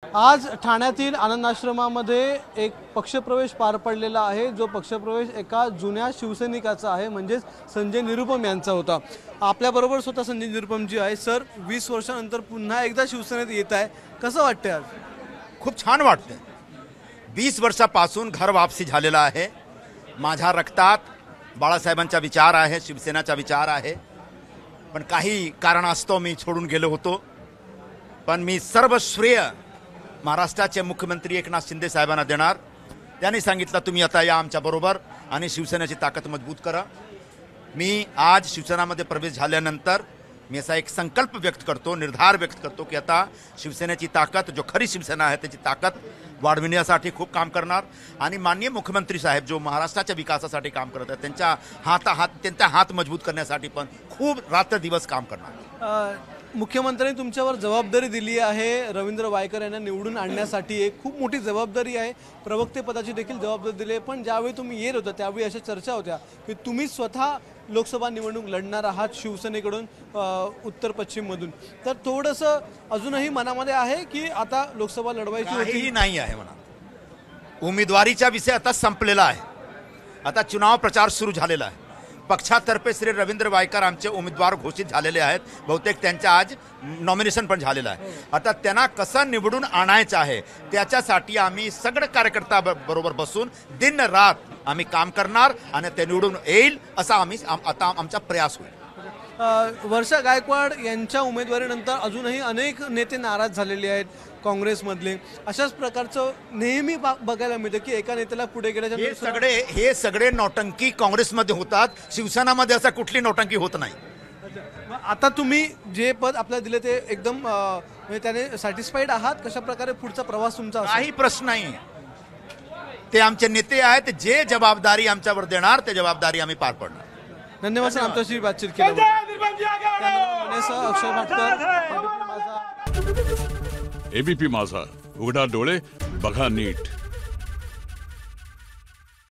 आज ठाण्यातील आनंद आश्रमामध्ये एक पक्षप्रवेश पार पडलेला आहे। जो पक्षप्रवेश एका जुन्या शिवसैनिकाचा आहे, म्हणजे संजय निरुपम यांचा होता। आपल्याबरोबर स्वतः संजय निरुपम जी आहे। सर, 20 वर्षांनंतर पुन्हा एकदा शिवसेनेत येत आहे, कसं वाटतंय आज? खूप छान वाटतंय। 20 वर्षापासून घर वापसी झालेला आहे। माझ्या रक्तात बाळासाहेबांचा विचार आहे, शिवसेनाचा विचार आहे। पण काही कारणास्तव मी सोडून गेलो होतो। पण मी सर्व श्रेय महाराष्ट्राचे मुख्यमंत्री एकनाथ शिंदे साहेबांना देणार। त्यांनी सांगितलं तुम्ही आता या आमच्या बरोबर आणि शिवसेनेची ताकद मजबूत करा। मी आज शिवसेनेमध्ये प्रवेश झाल्यानंतर मी असा एक संकल्प व्यक्त करतो, निर्धार व्यक्त करतो की आता शिवसेनेची ताकद, जो खरी शिवसेना आहे त्याची ताकद वाढविण्यासाठी खूप काम करणार। आणि माननीय मुख्यमंत्री साहेब जो महाराष्ट्राच्या विकासासाठी काम करत आहेत, त्यांचा हात मजबूत करण्यासाठी पण खूप रात्र दिवस काम करणार। मुख्यमंत्र्यांनी तुमच्यावर जबाबदारी दिली आहे, रवींद्र वायकर यांना निवडून आणण्यासाठी एक खूप मोठी जबाबदारी आहे। प्रवक्ते पदाची देखील जबाबदारी दिली आहे। पण ज्यावेळी तुम्ही येत होता त्यावेळी अशा चर्चा होत्या की तुम्ही स्वतः लोकसभा निवडणूक लढणार आहात शिवसेनेकडून उत्तर पश्चिम मधून। तर थोडंसं अजूनही मनामध्ये आहे की आता लोकसभा लढवायची होती? नाही आहे म्हणा। उमेदवारीचा विषय आता संपलेला आहे। आता चुनाव प्रचार सुरू झालेला आहे। पक्षातर्फे श्री रवींद्र वायकर आमचे उमेदवार घोषित झालेले आहेत। बहुतेक त्यांच्या आज नॉमिनेशन पण झालेलं आहे। आता त्यांना कसं निवडून आणायचं आहे त्याच्यासाठी आम्ही सगळे कार्यकर्ता बरोबर बसून दिन रात आम्ही काम करणार आणि ते निवडून येईल असा आता आमचा प्रयास होईल। वर्षा गायकवाड यांच्या उमेदवारीनंतर अजूनही अनेक नेते नाराज झालेले आहेत काँग्रेसमधले। अशाच प्रकारचं नेहमी बघायला मिळतं की एका नेत्याला पुढे गेल्याच्या हे सगळे नौटंकी काँग्रेसमध्ये होतात, शिवसेनामध्ये असा कुठली नौटंकी होत नाही। आता तुम्ही जे पद आपल्याला दिले ते एकदम म्हणजे त्याने सॅटिस्फाईड आहात? कशा प्रकारे पुढचा प्रवास तुमचा? काही प्रश्न नाही। ते आमचे नेते आहेत, जे जबाबदारी आमच्यावर देणार ते जबाबदारी आम्ही पार पडणार। धन्यवाद सर, आमच्याशी बातचीत केल्याबद्दल। अक्षय भाटकर, एबीपी माझा, उघडा डोळे बघा नीट।